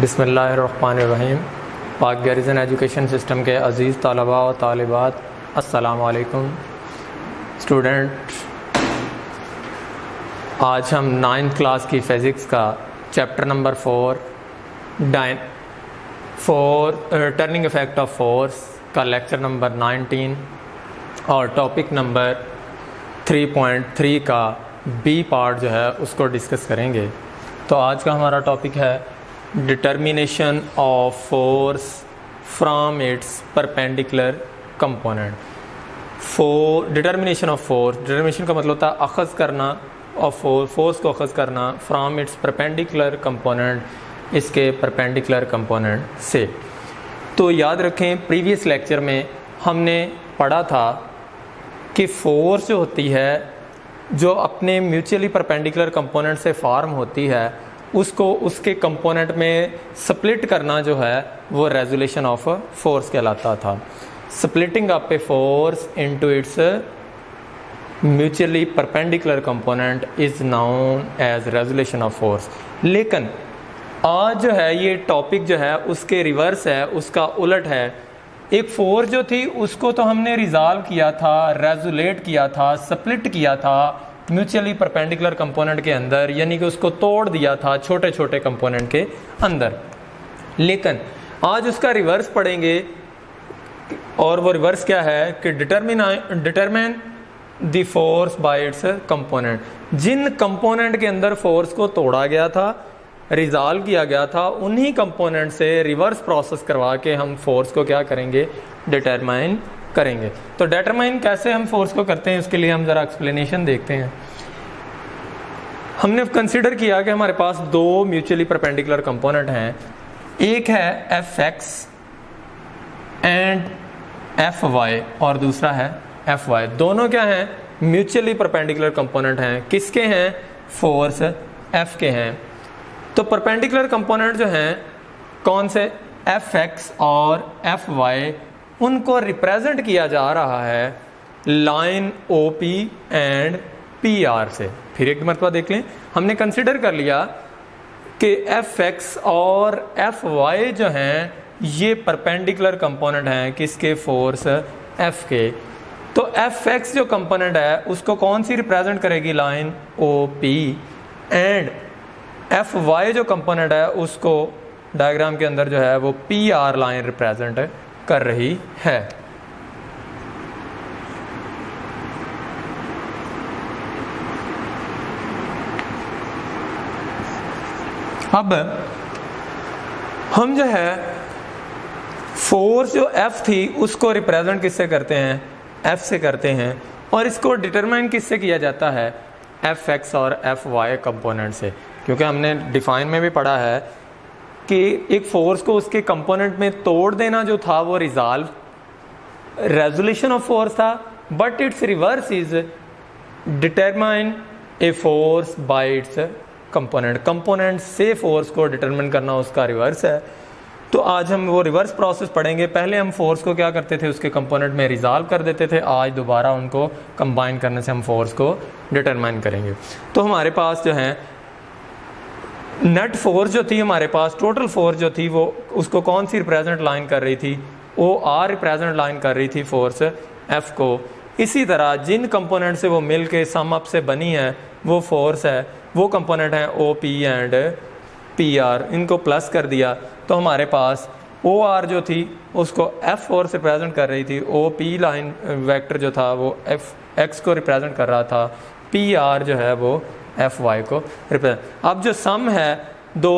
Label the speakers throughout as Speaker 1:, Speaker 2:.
Speaker 1: बिस्मिल्लाहिर्रहमानिर्रहीम। पाक garrison education system के अज़ीज़ तलबा और तालिबात, अस्सलामु अलैकुम। स्टूडेंट, आज हम 9th क्लास की फ़िज़िक्स का chapter number 4 turning effect of force का लेक्चर नंबर 19 और टॉपिक नंबर 3.3 का बी पार्ट जो है उसको डिस्कस करेंगे। तो आज का हमारा टॉपिक है determination of force from its perpendicular component. Determination of force, determination का मतलब होता है अखज़ करना ऑफ फोर्स को अखज़ करना फ्रॉम इट्स परपेंडिकुलर कंपोनेंट, इसके परपेंडिकुलर कंपोनेंट से। तो याद रखें, प्रीवियस लेक्चर में हमने पढ़ा था कि फोर्स जो होती है जो अपने म्यूचुअली परपेंडिकुलर कंपोनेंट से फॉर्म होती है उसको उसके कंपोनेंट में स्प्लिट करना जो है वो रेजोल्यूशन ऑफ फोर्स कहलाता था। Splitting up a force into its mutually perpendicular component is known as resolution of force. लेकिन आज जो है ये टॉपिक जो है उसके रिवर्स है, उसका उलट है। एक फोर्स जो थी उसको तो हमने रिजॉल्व किया था, रेजोलेट किया था, स्प्लिट किया था म्यूचुअली परपेंडिकुलर कंपोनेंट के अंदर, यानी कि उसको तोड़ दिया था छोटे छोटे कंपोनेंट के अंदर। लेकिन आज उसका रिवर्स पढ़ेंगे, और वो रिवर्स क्या है कि determine the force by its component. जिन कंपोनेंट के अंदर फोर्स को तोड़ा गया था, रिजॉल्व किया गया था, उन्हीं कंपोनेंट से रिवर्स प्रोसेस करवा के हम फोर्स को क्या करेंगे, डिटरमाइन करेंगे। तो डिटरमाइन कैसे हम फोर्स को करते हैं, उसके लिए हम ज़रा एक्सप्लेनेशन देखते हैं। हमने कंसिडर किया कि हमारे पास दो म्यूचुअली परपेंडिकुलर कंपोनेंट हैं, एक है F X and F Y और दूसरा है एफ वाई। दोनों क्या हैं, म्यूचुअली परपेंडिकुलर कंपोनेंट हैं। किसके हैं, फोर्स एफ के हैं। तो परपेंडिकुलर कंपोनेंट जो हैं कौन से, एफ एक्स और एफ वाई, उनको रिप्रेजेंट किया जा रहा है line O P and P R से। फिर एक मरतबा देख लें, हमने कंसिडर कर लिया कि एफ एक्स और एफ वाई जो हैं ये परपेंडिकुलर कंपोनेंट हैं किसके, फोर्स एफ के। तो एफ एक्स जो कंपोनेंट है उसको कौन सी रिप्रेजेंट करेगी, line O P, and F Y जो कंपोनेंट है उसको डायग्राम के अंदर जो है वो पी आर लाइन रिप्रेजेंट कर रही है। अब हम जो है फोर्स जो F थी उसको रिप्रेजेंट किससे करते हैं, F से करते हैं, और इसको डिटरमाइन किससे किया जाता है, एफ एक्स और एफ वाई कंपोनेंट से। क्योंकि हमने डिफाइन में भी पढ़ा है कि एक फोर्स को उसके कंपोनेंट में तोड़ देना जो था वो रिजॉल्व रेजोल्यूशन ऑफ फोर्स था, but it's reverse is determine a force by its component. Component से फोर्स को डिटरमाइन करना उसका रिवर्स है। तो आज हम वो रिवर्स प्रोसेस पढ़ेंगे। पहले हम फोर्स को क्या करते थे, उसके कंपोनेंट में रिजॉल्व कर देते थे, आज दोबारा उनको कंबाइन करने से हम फोर्स को डिटरमाइन करेंगे। तो हमारे पास जो है नेट फोर्स जो थी, हमारे पास टोटल फोर्स जो थी वो उसको कौन सी रिप्रेजेंट लाइन कर रही थी, ओ आर रिप्रेजेंट लाइन कर रही थी फोर्स एफ को। इसी तरह जिन कंपोनेंट से वो मिल के सम अप से बनी है वो फोर्स है, वो कंपोनेंट है O P and P R, इनको प्लस कर दिया तो हमारे पास ओ आर जो थी उसको एफ फोर्स रिप्रेजेंट कर रही थी, ओ पी लाइन वेक्टर जो था वो एफ एक्स को रिप्रेजेंट कर रहा था, पी आर जो है वो एफ वाई को रिप्रेजेंट। अब जो सम है दो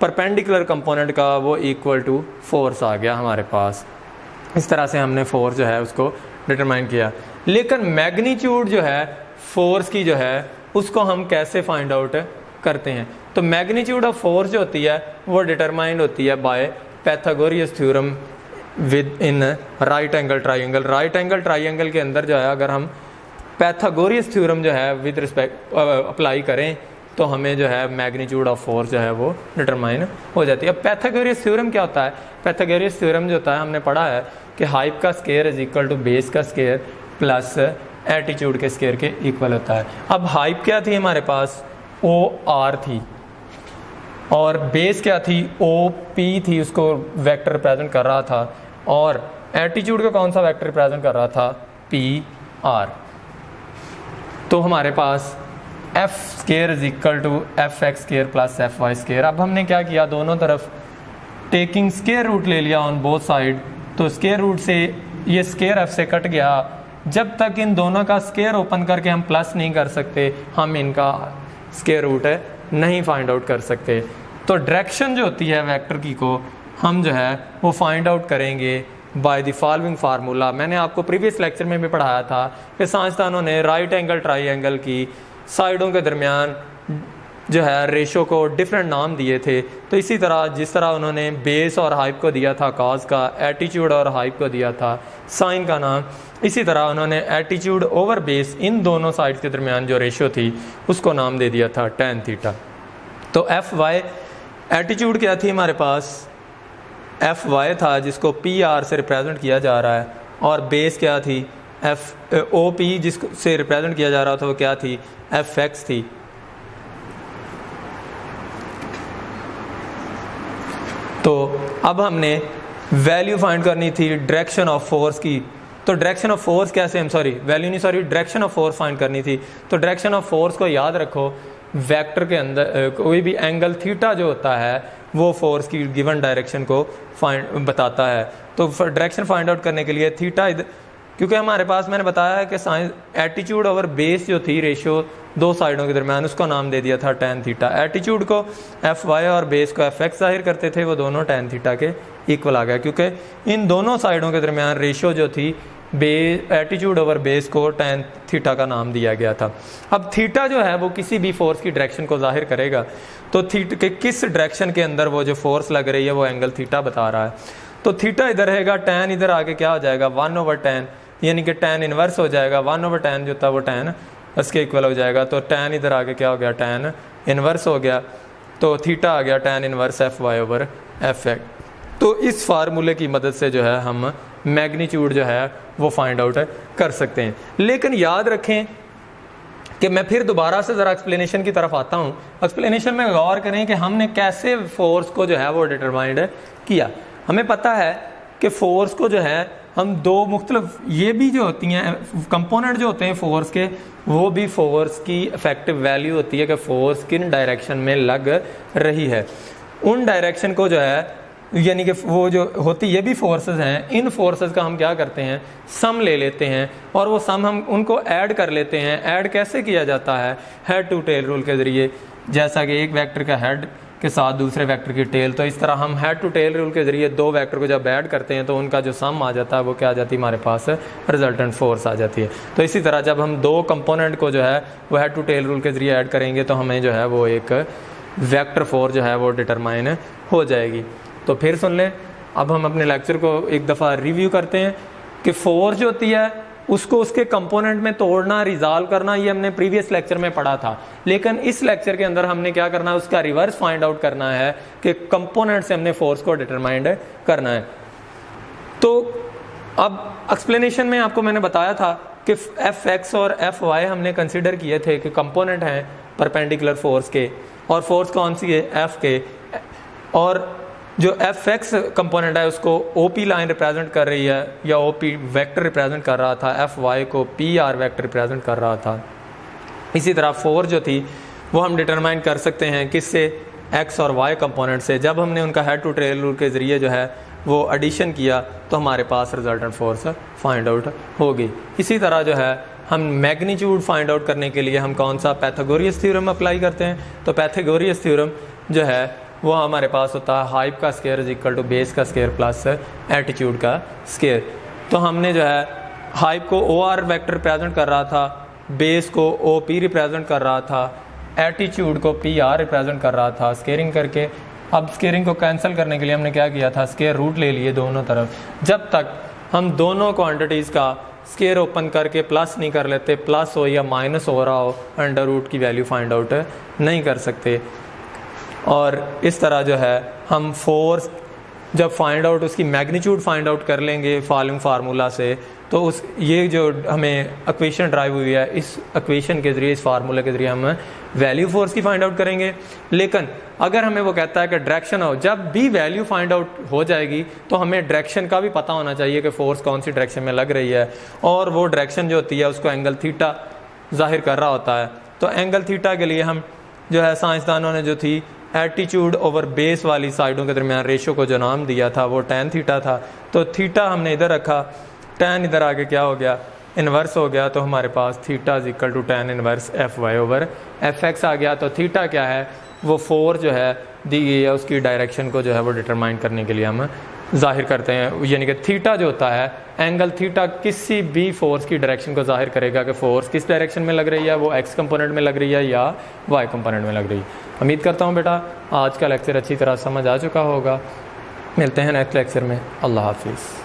Speaker 1: परपेंडिकुलर कंपोनेंट का वो इक्वल टू फोर्स आ गया हमारे पास। इस तरह से हमने फोर्स जो है उसको डिटरमाइन किया। लेकिन मैग्नीट्यूड जो है फोर्स की जो है उसको हम कैसे फाइंड आउट करते हैं, तो मैग्नीट्यूड ऑफ फोर्स जो होती है वो डिटरमाइंड होती है by Pythagoras theorem within right angle triangle. Right angle triangle के अंदर जो है अगर हम पैथागोरियस थ्योरम जो है विद रिस्पेक्ट अप्लाई करें तो हमें जो है मैग्नीट्यूड ऑफ फोर्स जो है वो डिटरमाइन हो जाती है। अब पैथागोरियस थ्योरम क्या होता है, पैथागोरियस थ्योरम जो होता है हमने पढ़ा है कि हाइट का square is equal to base का स्क्वायर प्लस एटीट्यूड के स्क्वायर के इक्वल होता है। अब हाइट क्या थी हमारे पास, ओ आर थी, और बेस क्या थी, ओ पी थी, उसको वेक्टर रिप्रेजेंट कर रहा था, और एटीट्यूड का कौन सा वेक्टर रिप्रेजेंट कर रहा था, पी आर। तो हमारे पास F square is equal to F X square plus F Y square. अब हमने क्या किया, दोनों तरफ टेकिंग स्केयर रूट ले लिया ऑन बोथ साइड, तो स्केयर रूट से ये स्केयर एफ से कट गया। जब तक इन दोनों का स्केयर ओपन करके हम प्लस नहीं कर सकते, हम इनका स्केयर रूट है नहीं फाइंड आउट कर सकते। तो डायरेक्शन जो होती है वेक्टर की को हम जो है वो फाइंड आउट करेंगे बाय द फॉलोइंग फार्मूला। मैंने आपको प्रीवियस लेक्चर में भी पढ़ाया था कि साइंसदानों ने राइट एंगल ट्राइंगल की साइडों के दरमियान जो है रेशो को डिफरेंट नाम दिए थे। तो इसी तरह जिस तरह उन्होंने बेस और हाइप को दिया था कॉज का, एटीट्यूड और हाइप को दिया था साइन का नाम, इसी तरह उन्होंने एटीट्यूड ओवर बेस इन दोनों साइड्स के दरमियान जो रेशो थी उसको नाम दे दिया था tan थीटा। तो एफ वाई एटीट्यूड क्या थी हमारे पास, एफ वाई था जिसको पी आर से रिप्रेजेंट किया जा रहा है, और बेस क्या थी, एफ ओ पी जिसको से रिप्रेजेंट किया जा रहा था वो क्या थी, एफ एक्स थी। तो अब हमने वैल्यू फाइंड करनी थी डायरेक्शन ऑफ फोर्स की। तो डायरेक्शन ऑफ फोर्स कैसे, हम डायरेक्शन ऑफ फोर्स फाइंड करनी थी। तो डायरेक्शन ऑफ फोर्स को याद रखो, वेक्टर के अंदर कोई भी एंगल थीटा जो होता है वो फोर्स की गिवन डायरेक्शन को फाइंड बताता है। तो डायरेक्शन फाइंड आउट करने के लिए थीटा क्योंकि हमारे पास मैंने बताया है कि साइंस एटीट्यूड ओवर बेस जो थी रेशियो दो साइडों के दरमियान, उसका नाम दे दिया था tan थीटा। एटीट्यूड को एफ वाई और बेस को एफ एक्स जाहिर करते थे, वो दोनों tan थीटा के इक्वल आ गया क्योंकि इन दोनों साइडों के दरमियान रेशियो जो थी एटीट्यूड ओवर बेस को tan थीटा का नाम दिया गया था। अब थीटा जो है वो किसी भी फोर्स की डायरेक्शन को जाहिर करेगा। तो थीटा के किस डायरेक्शन के अंदर वो जो फोर्स लग रही है वो एंगल थीटा बता रहा है। तो थीटा इधर रहेगा, tan इधर आके क्या हो जाएगा 1/tan, यानी कि tan इनवर्स हो जाएगा, 1/tan जो था वो tan इसके इक्वल हो जाएगा। तो tan इधर आके क्या हो गया, tan इनवर्स हो गया। तो थीटा आ गया tan inverse F Y over F X. तो इस फार्मूले की मदद से जो है हम मैग्नीट्यूड जो है वो फाइंड आउट कर सकते हैं। लेकिन याद रखें कि मैं फिर दोबारा से ज़रा एक्सप्लेनेशन की तरफ आता हूँ। एक्सप्लेनेशन में गौर करें कि हमने कैसे फोर्स को जो है वो डिटरमाइंड किया। हमें पता है कि फोर्स को जो है हम दो मुख्तलिफ, ये भी जो होती हैं कंपोनेंट जो होते हैं फोर्स के, वो भी फोर्स की इफेक्टिव वैल्यू होती है कि फोर्स किन डायरेक्शन में लग रही है। उन डायरेक्शन को जो है यानी कि वो जो होती ये भी फोर्सेस हैं, इन फोर्सेस का हम क्या करते हैं सम ले लेते हैं और वो सम हम उनको ऐड कर लेते हैं। ऐड कैसे किया जाता है, हेड टू टेल रूल के ज़रिए, जैसा कि एक वेक्टर का हेड के साथ दूसरे वेक्टर की टेल। तो इस तरह हम हेड टू टेल रूल के ज़रिए दो वेक्टर को जब ऐड करते हैं तो उनका जो सम आ जाता है वो क्या आ जाती है, हमारे पास रिजल्टेंट फोर्स आ जाती है। तो इसी तरह जब हम दो कंपोनेंट को जो है वो हेड टू टेल रूल के ज़रिए ऐड करेंगे तो हमें जो है वो एक वेक्टर फोर्स जो है वो डिटरमाइन हो जाएगी। तो फिर सुन लें, अब हम अपने लेक्चर को एक दफ़ा रिव्यू करते हैं कि फोर्स जो होती है उसको उसके कंपोनेंट में तोड़ना, रिजॉल्व करना, ये हमने प्रीवियस लेक्चर में पढ़ा था। लेकिन इस लेक्चर के अंदर हमने क्या करना है, उसका रिवर्स फाइंड आउट करना है कि कंपोनेंट से हमने फोर्स को डिटरमाइंड करना है। तो अब एक्सप्लेनेशन में आपको मैंने बताया था कि एफ एक्स और एफ वाई हमने कंसिडर किए थे कि कंपोनेंट हैं परपेंडिकुलर फोर्स के, और फोर्स कौन सी है, एफ के, और जो एफ एक्स कंपोनेंट है उसको ओ पी लाइन रिप्रेजेंट कर रही है या ओ पी वैक्टर रिप्रेजेंट कर रहा था, एफ वाई को पी आर वैक्टर रिप्रेजेंट कर रहा था। इसी तरह फोर्स जो थी वो हम डिटरमाइन कर सकते हैं किससे, एक्स और वाई कंपोनेंट से। जब हमने उनका हेड टू टेल रूल के ज़रिए जो है वो एडिशन किया तो हमारे पास रिजल्टेंट फोर्स फाइंड आउट होगी। इसी तरह जो है हम मैग्नीट्यूड फाइंड आउट करने के लिए हम कौन सा पाइथागोरस थ्योरम अप्लाई करते हैं। तो पाइथागोरस थ्योरम जो है वो हमारे पास होता है हाइप का square is equal to base का स्केयर प्लस एटीट्यूड का स्केयर। तो हमने जो है हाइप को ओ आर वैक्टर रिप्रेजेंट कर रहा था, बेस को ओ पी रिप्रेजेंट कर रहा था, एटीट्यूड को पी आर रिप्रेजेंट कर रहा था स्केयरिंग करके। अब स्केयरिंग को कैंसिल करने के लिए हमने क्या किया था, स्केयर रूट ले लिए दोनों तरफ। जब तक हम दोनों क्वान्टिटीज़ का स्केयर ओपन करके प्लस नहीं कर लेते, प्लस हो या माइनस हो रहा हो, अंडर रूट की वैल्यू फाइंड आउट नहीं कर सकते। और इस तरह जो है हम फोर्स जब फाइंड आउट उसकी मैग्नीट्यूड फाइंड आउट कर लेंगे फॉलोइंग फार्मूला से, तो उस ये जो हमें इक्वेशन ड्राइव हुई है, इस इक्वेशन के ज़रिए, इस फार्मूले के ज़रिए हम वैल्यू फोर्स की फाइंड आउट करेंगे। लेकिन अगर हमें वो कहता है कि डायरेक्शन हो, जब भी वैल्यू फाइंड आउट हो जाएगी तो हमें डायरेक्शन का भी पता होना चाहिए कि फोर्स कौन सी डायरेक्शन में लग रही है, और वो डायरेक्शन जो होती है उसको एंगल थीटा जाहिर कर रहा होता है। तो एंगल थीटा के लिए हम जो है साइंसदानों ने जो थी एल्टीट्यूड ओवर बेस वाली साइडों के दरमियान रेशो को जो नाम दिया था वो टैन थीटा था। तो थीटा हमने इधर रखा, टैन इधर आके क्या हो गया, इन्वर्स हो गया। तो हमारे पास theta is equal to tan inverse F Y over F X आ गया। तो थीटा क्या है, वो फोर्स जो है दी गई है उसकी डायरेक्शन को जो है वो डिटरमाइन करने के लिए हम जाहिर करते हैं। यानी कि थीटा जो होता है, एंगल थीटा किसी भी फोर्स की डायरेक्शन को जाहिर करेगा कि फोर्स किस डायरेक्शन में लग रही है, वो एक्स कंपोनेंट में लग रही है या वाई कंपोनेंट में लग रही है। उम्मीद करता हूँ बेटा आज का लेक्चर अच्छी तरह समझ आ चुका होगा। मिलते हैं नेक्स्ट लेक्चर में। अल्लाह हाफिज़।